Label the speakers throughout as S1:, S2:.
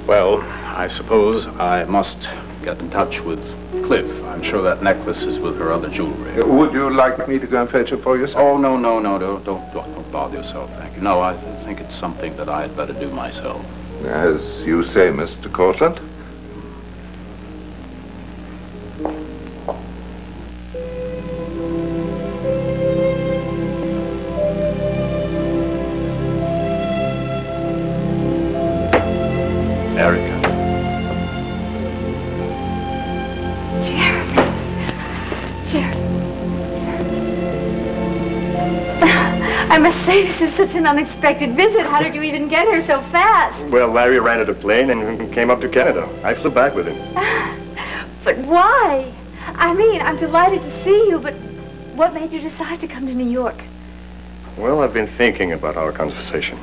S1: Well, I suppose I must get in touch with Cliff. I'm sure that necklace is with her other jewelry.
S2: Would you like me to go and fetch it for yourself?
S1: Oh, no. Don't bother yourself, thank you. No, I think it's something that I had better do myself.
S2: As you say, Mr. Cortland.
S3: I must say, this is such an unexpected visit. How did you even get here so fast?
S4: Well, Larry rented a plane and came up to Canada. I flew back with him.
S3: But why? I mean, I'm delighted to see you, but what made you decide to come to New York?
S4: Well, I've been thinking about our conversation.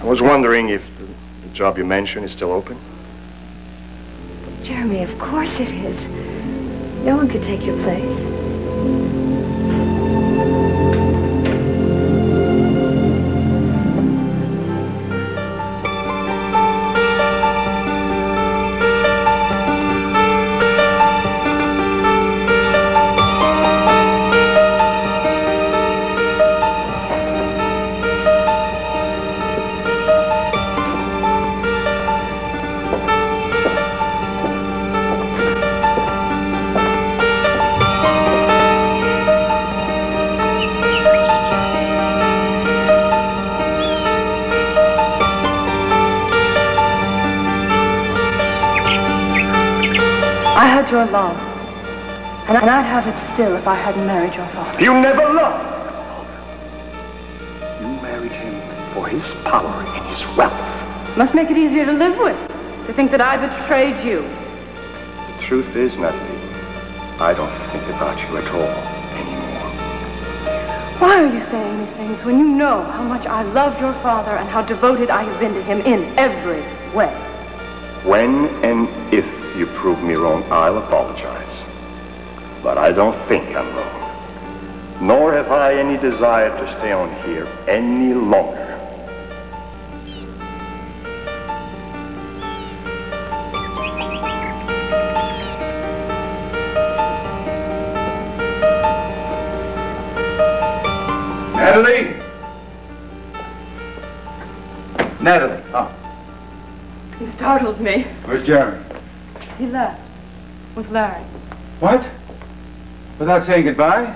S4: I was wondering if the job you mentioned is still open.
S3: Jeremy, of course it is. No one could take your place.
S5: Your love, and I'd have it still if I hadn't married your father.
S4: You never loved your father. You married him for his power and his wealth.
S5: Must make it easier to live with, to think that I betrayed you.
S4: The truth is, Natalie, I don't think about you at all anymore.
S5: Why are you saying these things when you know how much I love your father and how devoted I have been to him in every way?
S4: When and if you prove me wrong, I'll apologize. But I don't think I'm wrong. Nor have I any desire to stay on here any longer.
S2: Natalie? Natalie. Oh.
S5: He startled me.
S2: Where's Jeremy?
S5: He left with Larry.
S2: What? Without saying goodbye?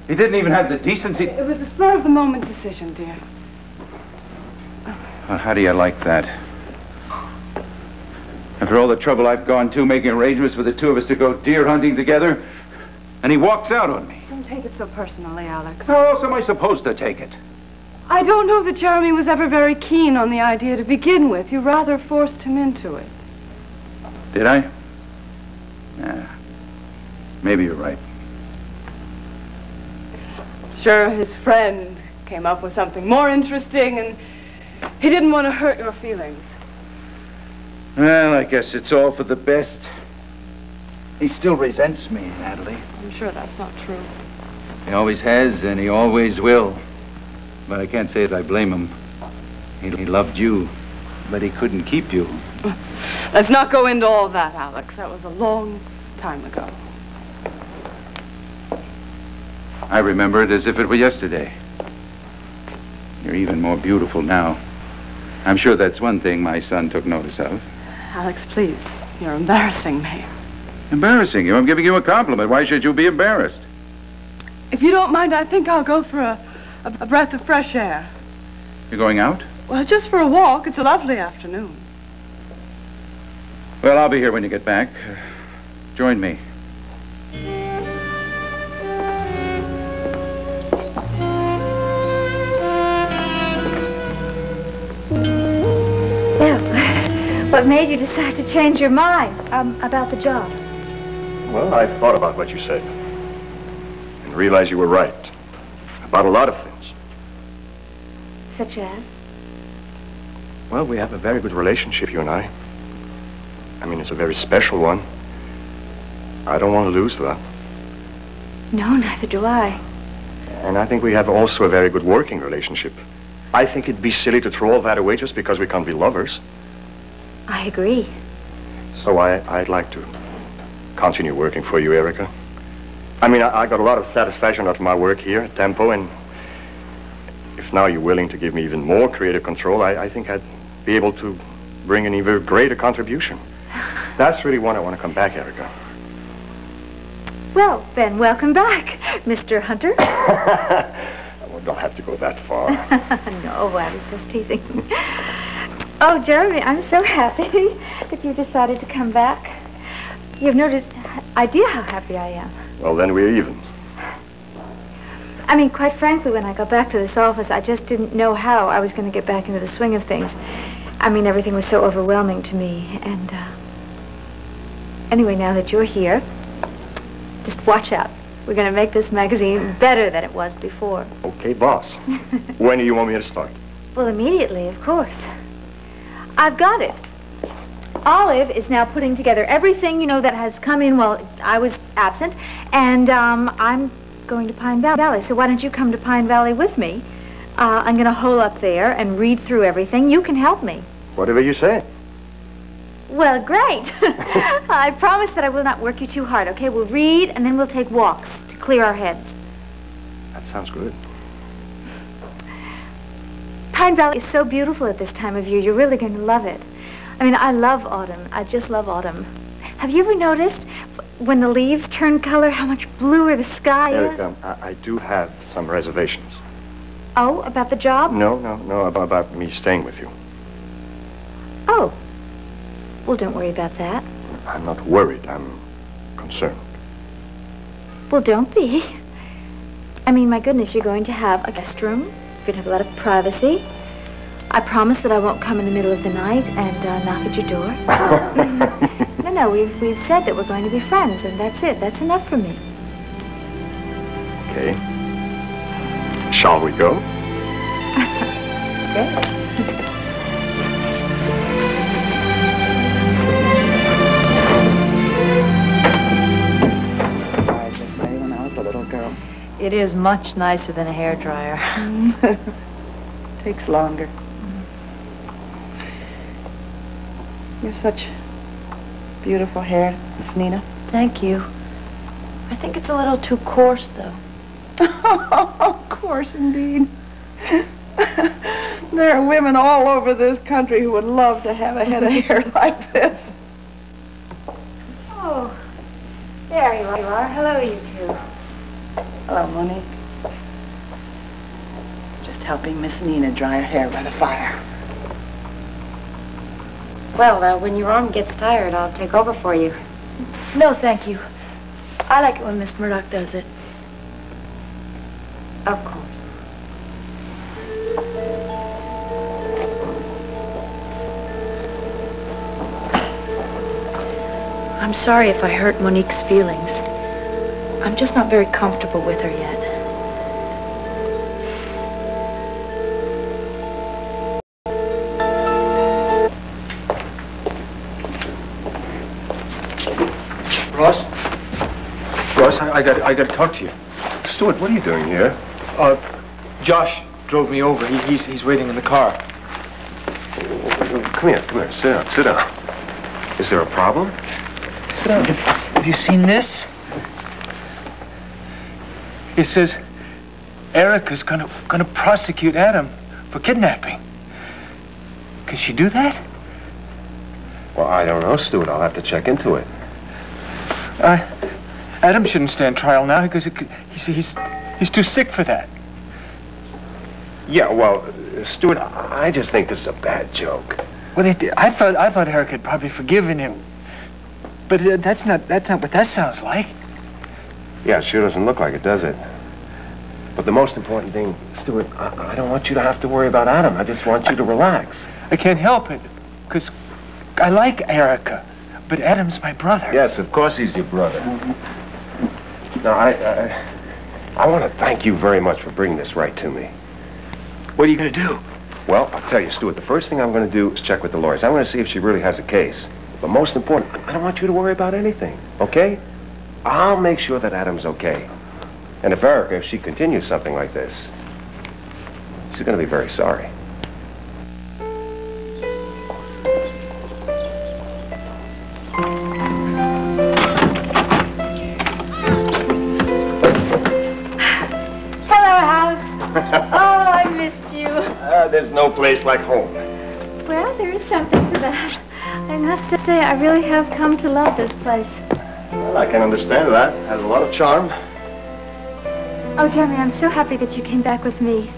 S2: He didn't even have the decency...
S5: It was a spur-of-the-moment decision, dear.
S2: Well, how do you like that? After all the trouble I've gone to making arrangements for the two of us to go deer hunting together, and he walks out on me.
S5: Don't take it so personally, Alex.
S2: How else am I supposed to take it?
S5: I don't know that Jeremy was ever very keen on the idea to begin with. You rather forced him into it.
S2: Did I? Yeah. Maybe you're right.
S5: Sure, his friend came up with something more interesting, and he didn't want to hurt your feelings.
S2: Well, I guess it's all for the best. He still resents me, Natalie.
S5: I'm sure that's not true.
S2: He always has, and he always will. But I can't say as I blame him. He loved you, but he couldn't keep you.
S5: Let's not go into all that, Alex. That was a long time ago.
S2: I remember it as if it were yesterday. You're even more beautiful now. I'm sure that's one thing my son took notice of.
S5: Alex, please. You're embarrassing me.
S2: Embarrassing you? I'm giving you a compliment. Why should you be embarrassed?
S5: If you don't mind, I think I'll go for a breath of fresh air.
S2: You're going out?
S5: Well, just for a walk. It's a lovely afternoon.
S2: Well, I'll be here when you get back. Join me.
S3: Yeah. What made you decide to change your mind about the job?
S4: Well, I thought about what you said and realized you were right about a lot of things.
S3: Such as?
S4: Well, we have a very good relationship, you and I. I mean, it's a very special one. I don't want to lose that.
S3: No, neither do I.
S4: And I think we have also a very good working relationship. I think it'd be silly to throw all that away just because we can't be lovers.
S3: I agree.
S4: So I'd like to continue working for you, Erica. I mean, I got a lot of satisfaction out of my work here at Tempo, and if now you're willing to give me even more creative control, I think I'd be able to bring an even greater contribution. That's really why I want to come back, Erica.
S3: Well, then, welcome back, Mr. Hunter.
S4: Well, don't have to go that far.
S3: No, I was just teasing. Oh, Jeremy, I'm so happy that you decided to come back. You have no idea how happy I am.
S4: Well, then we're even.
S3: I mean, quite frankly, when I got back to this office, I just didn't know how I was going to get back into the swing of things. I mean, everything was so overwhelming to me, and, anyway, now that you're here, just watch out. We're going to make this magazine better than it was before.
S4: Okay, boss. When do you want me to start?
S3: Well, immediately, of course. I've got it. Olive is now putting together everything, you know, that has come in while I was absent, and I'm going to Pine Valley. So why don't you come to Pine Valley with me? I'm going to hole up there and read through everything. You can help me.
S4: Whatever you say.
S3: Well, great. I promise that I will not work you too hard, okay? We'll read, and then we'll take walks to clear our heads.
S4: That sounds good.
S3: Pine Valley is so beautiful at this time of year. You're really going to love it. I mean, I love autumn. I just love autumn. Have you ever noticed when the leaves turn color, how much bluer the sky is?
S4: Erica, I do have some reservations.
S3: Oh, about the job?
S4: No, about me staying with you.
S3: Oh. Well, don't worry about that.
S4: I'm not worried. I'm concerned.
S3: Well, don't be. I mean, my goodness, you're going to have a guest room. You're going to have a lot of privacy. I promise that I won't come in the middle of the night and knock at your door. No, we've said that we're going to be friends, and that's it. That's enough for me.
S4: Okay. Shall we go?
S3: Okay.
S6: When I was a little girl. It is much nicer than a hairdryer. Takes longer. You have such beautiful hair, Miss Nina. Thank you. I think it's a little too coarse, though. Coarse indeed. There are women all over this country who would love to have a head of hair like this.
S3: Oh, there you are. Hello, you two.
S6: Hello, Monique. Just helping Miss Nina dry her hair by the fire.
S7: Well, when your arm gets tired, I'll take over for you.
S6: No, thank you. I like it when Miss Murdoch does it.
S7: Of course.
S6: I'm sorry if I hurt Monique's feelings. I'm just not very comfortable with her yet.
S8: Ross, I got to talk to you.
S4: Stuart, what are you doing here?
S8: Josh drove me over. He's waiting in the car.
S4: Come here. Sit down. Is there a problem? Sit down.
S8: Have you seen this? It says Erica's gonna prosecute Adam for kidnapping. Can she do that?
S4: Well, I don't know, Stuart. I'll have to check into it.
S8: Adam shouldn't stand trial now because he's too sick for that.
S4: Yeah, well, Stuart, I just think this is a bad joke.
S8: Well, I thought Eric had probably forgiven him, but that's not what that sounds like.
S4: Yeah, it sure doesn't look like it, does it? But the most important thing, Stuart, I don't want you to have to worry about Adam. I just want you to relax.
S8: I can't help it, because I like Erica, but Adam's my brother.
S4: Yes, of course he's your brother. Now, I want to thank you very much for bringing this right to me.
S8: What are you going to do?
S4: Well, I'll tell you, Stuart, the first thing I'm going to do is check with the lawyers. I'm going to see if she really has a case. But most important, I don't want you to worry about anything, okay? I'll make sure that Adam's okay. And if Erica, if she continues something like this, she's going to be very sorry. there's no place like home.
S3: Well, there is something to that. I must say, I really have come to love this place.
S4: Well, I can understand that. It has a lot of charm.
S3: Oh, Jeremy, I'm so happy that you came back with me.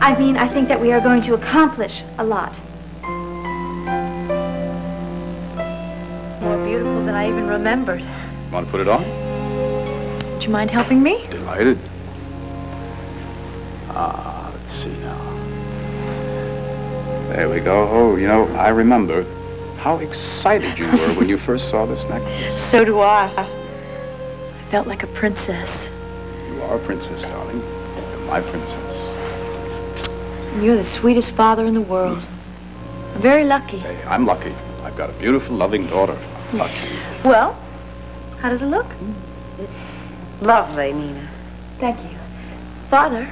S3: I mean, I think that we are going to accomplish a lot.
S6: More beautiful than I even remembered.
S1: Want to put it on?
S6: Would you mind helping me?
S1: Delighted. Let's see now. There we go. Oh, you know, I remember how excited you were when you first saw this necklace.
S6: So do I. I felt like a princess.
S1: You are a princess, darling. You're my princess.
S6: And you're the sweetest father in the world. I'm very lucky.
S1: Hey, I'm lucky. I've got a beautiful, loving daughter. I'm lucky.
S6: Well, how does it look?
S7: It's lovely, Nina.
S6: Thank you. Father,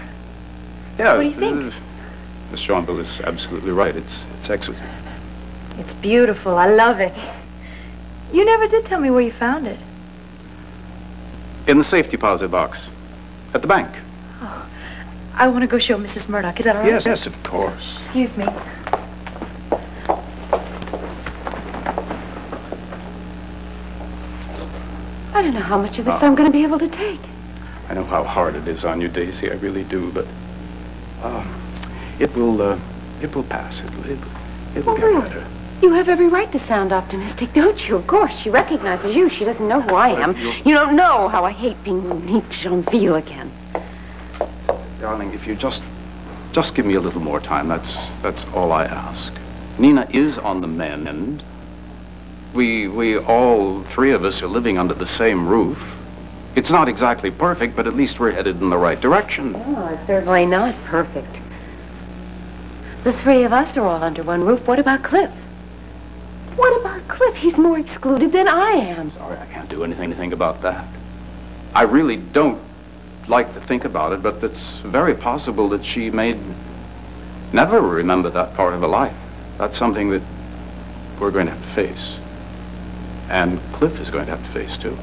S1: Yeah.
S6: what do you think?
S1: Miss Schonville is absolutely right. It's exquisite.
S7: It's beautiful. I love it.
S3: You never did tell me where you found it.
S1: In the safe deposit box. At the bank.
S6: I want to go show Mrs. Murdoch. Is that all right?
S1: Yes, yes, of course.
S3: Excuse me.
S7: I don't know how much of this I'm going to be able to take.
S1: I know how hard it is on you, Daisy. I really do, but it will pass. It'll get better.
S7: You have every right to sound optimistic, don't you? Of course, she recognizes you. She doesn't know who I am. You don't know how I hate being Monique Jeanville again.
S1: Darling, if you just give me a little more time, that's all I ask. Nina is on the mend. We all three of us are living under the same roof. It's not exactly perfect, but at least we're headed in the right direction.
S7: Oh, it's certainly not perfect. The three of us are all under one roof. What about Cliff? What about Cliff? He's more excluded than I am.
S1: Sorry, I can't do anything about that. I really don't like to think about it, but it's very possible that she may never remember that part of her life. That's something that we're going to have to face. And Cliff is going to have to face, too.